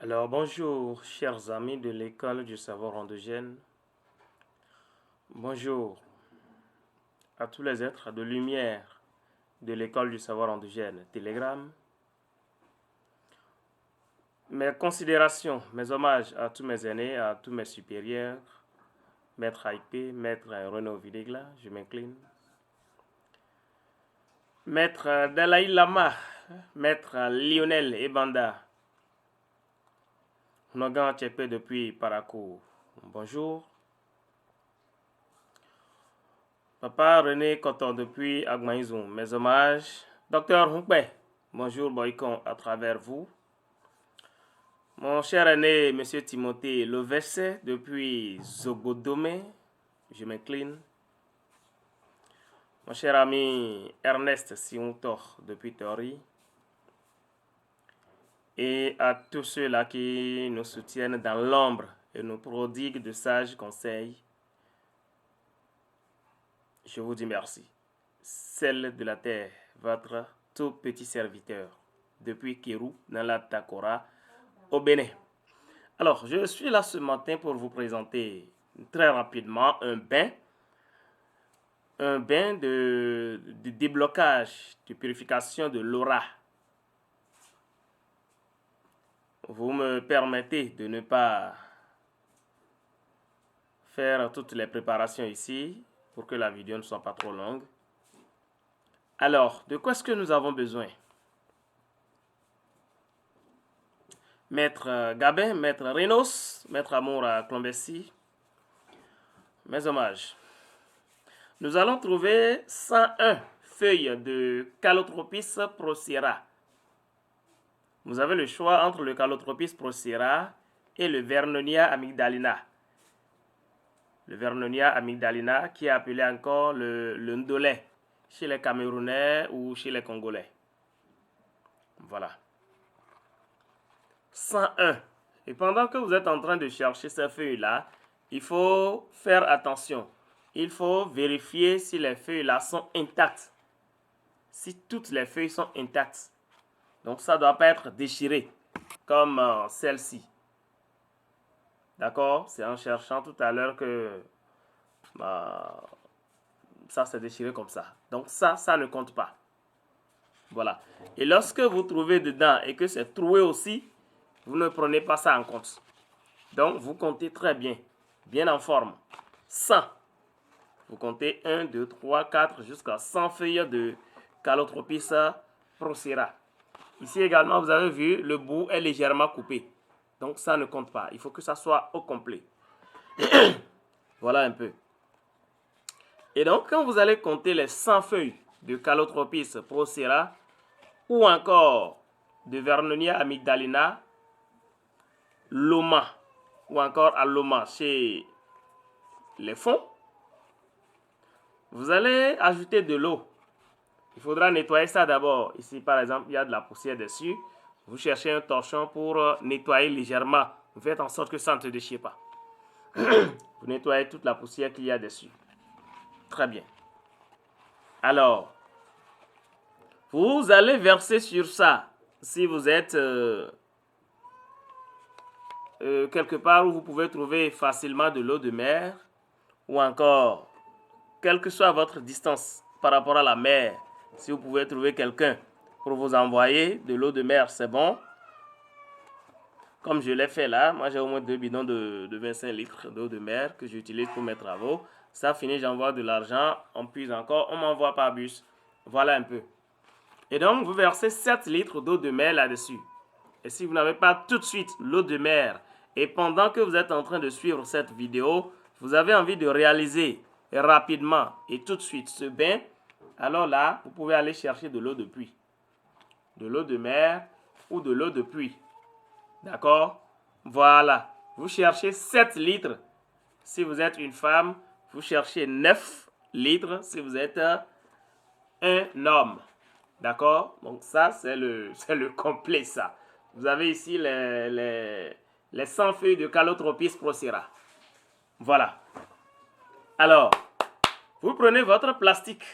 Alors bonjour chers amis de l'école du savoir endogène. Bonjour à tous les êtres de lumière de l'école du savoir endogène Telegram. Mes considérations, mes hommages à tous mes aînés, à tous mes supérieurs, Maître Haïpé, Maître Renaud Videgla, je m'incline. Maître Dalai Lama, Maître Lionel Ebanda, Nogan Tchepé depuis Parakou, bonjour. Papa René Coton depuis Agmaïzoum, mes hommages. Docteur Hunkbe, bonjour Boycon à travers vous. Mon cher aîné, Monsieur Timothée Lovesse depuis Zogodome, je m'incline. Mon cher ami Ernest Siontor depuis Tori. Et à tous ceux-là qui nous soutiennent dans l'ombre et nous prodiguent de sages conseils, je vous dis merci. Celle de la terre, votre tout petit serviteur, depuis Kérou, dans la Takora, au Bénin. Alors, je suis là ce matin pour vous présenter très rapidement un bain de déblocage, de purification de l'aura. Vous me permettez de ne pas faire toutes les préparations ici pour que la vidéo ne soit pas trop longue. Alors, de quoi est-ce que nous avons besoin? Maître Gabin, Maître Renos, Maître Amour à Clombessi, mes hommages. Nous allons trouver 101 feuilles de Calotropis procera. Vous avez le choix entre le Calotropis procera et le Vernonia amygdalina. Le Vernonia amygdalina qui est appelé encore le ndolé chez les Camerounais ou chez les Congolais. Voilà. 101. Et pendant que vous êtes en train de chercher ces feuilles-là, il faut faire attention. Il faut vérifier si les feuilles-là sont intactes. Si toutes les feuilles sont intactes. Donc ça ne doit pas être déchiré comme celle-ci. D'accord? C'est en cherchant tout à l'heure que ça s'est déchiré comme ça. Donc ça ne compte pas. Voilà. Et lorsque vous trouvez dedans et que c'est troué aussi, vous ne prenez pas ça en compte. Donc vous comptez très bien. Bien en forme. 100. Vous comptez 1, 2, 3, 4 jusqu'à 100 feuilles de Calotropis procera. Ici également, vous avez vu, le bout est légèrement coupé. Donc ça ne compte pas. Il faut que ça soit au complet. Voilà un peu. Et donc, quand vous allez compter les 100 feuilles de Calotropis procera ou encore de Vernonia amygdalina, Loma ou encore Aloma chez les fonds, vous allez ajouter de l'eau. Il faudra nettoyer ça d'abord. Ici, par exemple, il y a de la poussière dessus. Vous cherchez un torchon pour nettoyer légèrement. Vous faites en sorte que ça ne se déchire pas. Vous nettoyez toute la poussière qu'il y a dessus. Très bien. Alors, vous allez verser sur ça. Si vous êtes quelque part où vous pouvez trouver facilement de l'eau de mer, ou encore, quelle que soit votre distance par rapport à la mer, si vous pouvez trouver quelqu'un pour vous envoyer de l'eau de mer, c'est bon. Comme je l'ai fait là, moi j'ai au moins 2 bidons de 25 litres d'eau de mer que j'utilise pour mes travaux. Ça finit, j'envoie de l'argent, on puise encore, on m'envoie par bus. Voilà un peu. Et donc, vous versez 7 litres d'eau de mer là-dessus. Et si vous n'avez pas tout de suite l'eau de mer, et pendant que vous êtes en train de suivre cette vidéo, vous avez envie de réaliser rapidement et tout de suite ce bain, alors là, vous pouvez aller chercher de l'eau de pluie. De l'eau de mer ou de l'eau de pluie. D'accord? Voilà. Vous cherchez 7 litres. Si vous êtes une femme, vous cherchez 9 litres si vous êtes un homme. D'accord? Donc ça, c'est le complet, ça. Vous avez ici les 100 feuilles de Calotropis procera. Voilà. Alors, vous prenez votre plastique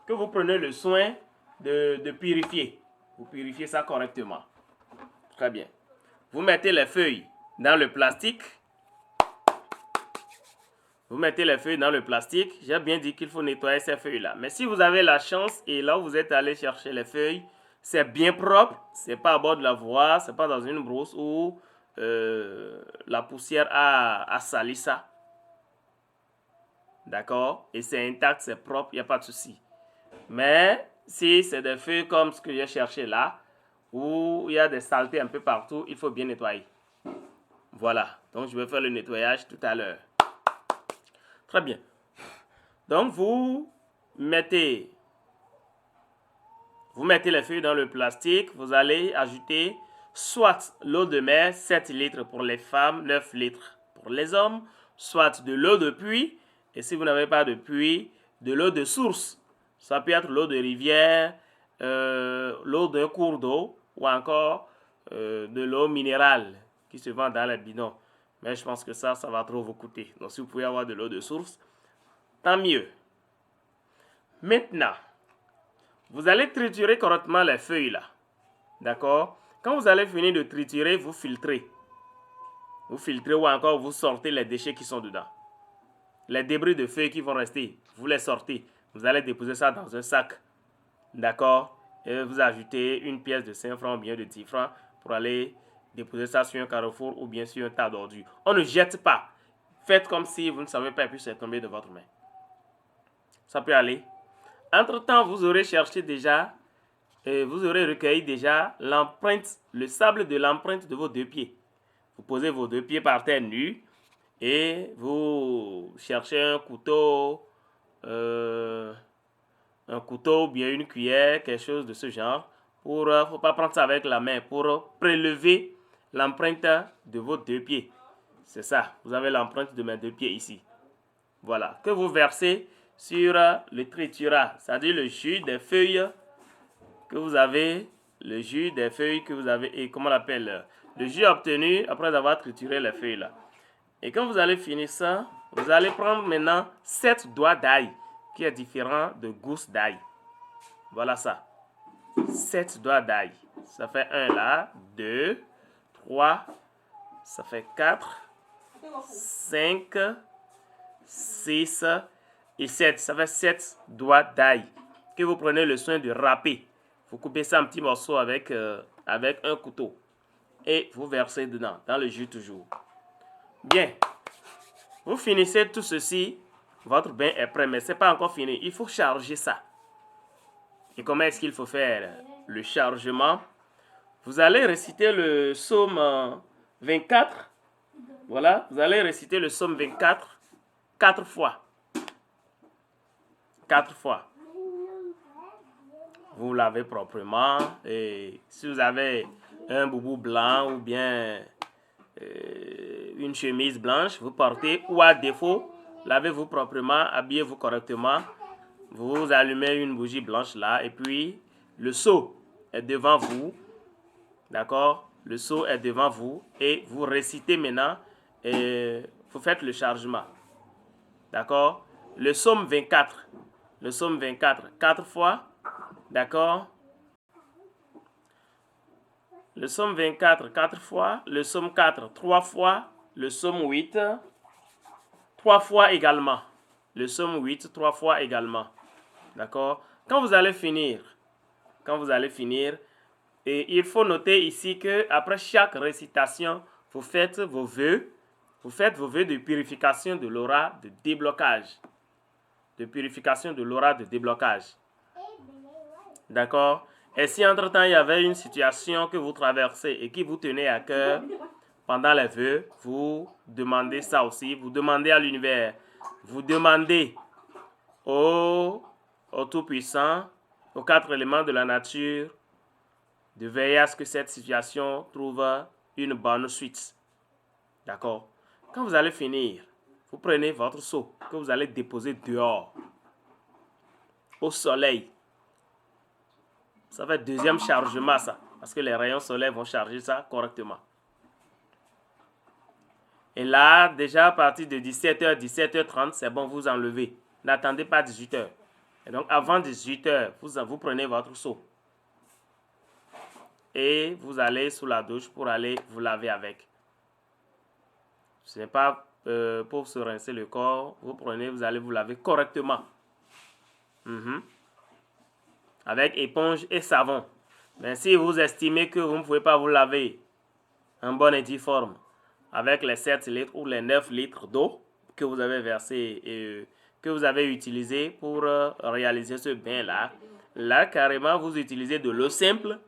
que vous prenez le soin de purifier. Vous purifiez ça correctement. Très bien. vous mettez les feuilles dans le plastique. Vous mettez les feuilles dans le plastique. J'ai bien dit qu'il faut nettoyer ces feuilles-là. Mais si vous avez la chance et là où vous êtes allé chercher les feuilles, c'est bien propre. C'est pas à bord de la voie, c'est pas dans une brousse où la poussière a sali ça. D'accord? Et c'est intact, c'est propre, il n'y a pas de souci. Mais si c'est des feuilles comme ce que j'ai cherché là, où il y a des saletés un peu partout, il faut bien nettoyer. Voilà. Donc, je vais faire le nettoyage tout à l'heure. Très bien. Donc, vous mettez les feuilles dans le plastique. Vous allez ajouter soit l'eau de mer, 7 litres pour les femmes, 9 litres pour les hommes, soit de l'eau de pluie. Et si vous n'avez pas de pluie, de l'eau de source. Ça peut être l'eau de rivière, l'eau d'un cours d'eau ou encore de l'eau minérale qui se vend dans les bidons. Mais je pense que ça va trop vous coûter. Donc si vous pouvez avoir de l'eau de source, tant mieux. Maintenant, vous allez triturer correctement les feuilles là. D'accord? Quand vous allez finir de triturer, vous filtrez. Vous filtrez ou encore vous sortez les déchets qui sont dedans. Les débris de feuilles qui vont rester, vous les sortez. Vous allez déposer ça dans un sac. D'accord? Et vous ajoutez une pièce de 5 francs ou bien de 10 francs pour aller déposer ça sur un carrefour ou bien sur un tas d'ordures. On ne jette pas. Faites comme si vous ne savez pas et puis c'est tombé de votre main. Ça peut aller. Entre-temps, vous aurez cherché déjà, vous aurez recueilli déjà l'empreinte, le sable de l'empreinte de vos deux pieds. Vous posez vos deux pieds par terre nus et vous cherchez un couteau ou bien une cuillère, quelque chose de ce genre. Il ne faut pas prendre ça avec la main pour prélever l'empreinte de vos deux pieds. C'est ça, vous avez l'empreinte de mes deux pieds ici. Voilà, que vous versez sur le triturat, c'est-à-dire le jus des feuilles que vous avez, et comment on l'appelle, le jus obtenu après avoir trituré les feuilles là. Et quand vous allez finir ça, vous allez prendre maintenant 7 doigts d'ail, qui est différent de gousses d'ail. Voilà ça. 7 doigts d'ail. Ça fait 1 là, 2, 3, ça fait 4, 5, 6 et 7. Ça fait 7 doigts d'ail que vous prenez le soin de râper. Vous coupez ça en petits morceaux avec un couteau. Et vous versez dedans, dans le jus toujours. Bien. Vous finissez tout ceci. Votre bain est prêt, mais ce n'est pas encore fini. Il faut charger ça. Et comment est-ce qu'il faut faire le chargement? Vous allez réciter le psaume 24. Voilà, vous allez réciter le psaume 24 4 fois. 4 fois. Vous lavez proprement. Et si vous avez un boubou blanc ou bien une chemise blanche, vous portez, ou à défaut, lavez-vous proprement, habillez-vous correctement. Vous allumez une bougie blanche là, et puis le seau est devant vous. D'accord? Le seau est devant vous et vous récitez maintenant et vous faites le chargement. D'accord? Le psaume 24. Le psaume 24, 4 fois. D'accord? Le psaume 24, 4 fois. Le psaume 4, 3 fois. Le psaume 8, 3 fois également. Le psaume 8, 3 fois également. D'accord? Quand vous allez finir, et il faut noter ici que après chaque récitation, vous faites vos vœux. Vous faites vos vœux de purification de l'aura de déblocage. De purification de l'aura de déblocage. D'accord? Et si entre-temps il y avait une situation que vous traversez et qui vous tenait à cœur, pendant les vœux, vous demandez ça aussi. Vous demandez à l'univers. Vous demandez au Tout-Puissant, aux 4 éléments de la nature, de veiller à ce que cette situation trouve une bonne suite. D'accord? Quand vous allez finir, vous prenez votre seau que vous allez déposer dehors, au soleil. Ça fait deuxième chargement, ça, parce que les rayons solaires vont charger ça correctement. Et là, déjà à partir de 17h, 17h30, c'est bon, vous enlevez. N'attendez pas 18h. Et donc, avant 18h, vous prenez votre seau. et vous allez sous la douche pour aller vous laver avec. Ce n'est pas pour se rincer le corps. Vous prenez, vous allez vous laver correctement. Avec éponge et savon. Mais si vous estimez que vous ne pouvez pas vous laver en bonne et due forme avec les 7 litres ou les 9 litres d'eau que vous avez versé et que vous avez utilisé pour réaliser ce bain-là, là, carrément, vous utilisez de l'eau simple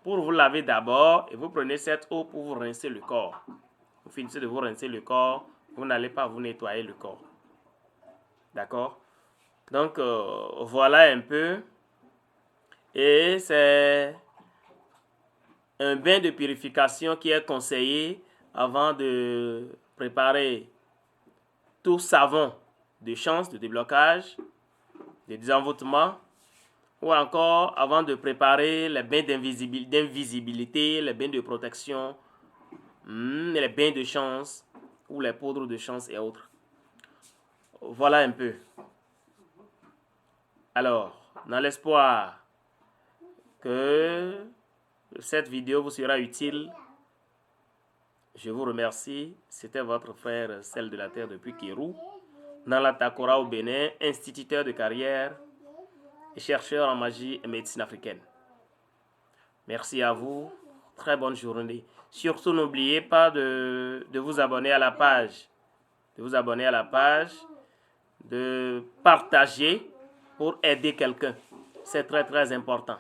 pour vous laver d'abord et vous prenez cette eau pour vous rincer le corps. Vous finissez de vous rincer le corps, vous n'allez pas vous nettoyer le corps. D'accord? Donc, voilà un peu. Et c'est un bain de purification qui est conseillé avant de préparer tout savon de chance, de déblocage, de désenvoûtement, ou encore avant de préparer les bains d'invisibilité, les bains de protection, les bains de chance ou les poudres de chance et autres. Voilà un peu. Alors, dans l'espoir que cette vidéo vous sera utile, je vous remercie. C'était votre frère, Sel de la Terre depuis Kérou, dans la Takora au Bénin, instituteur de carrière et chercheur en magie et médecine africaine. Merci à vous. Très bonne journée. Surtout, n'oubliez pas de vous abonner à la page. De partager pour aider quelqu'un. C'est très, très important.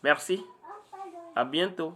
Merci. À bientôt.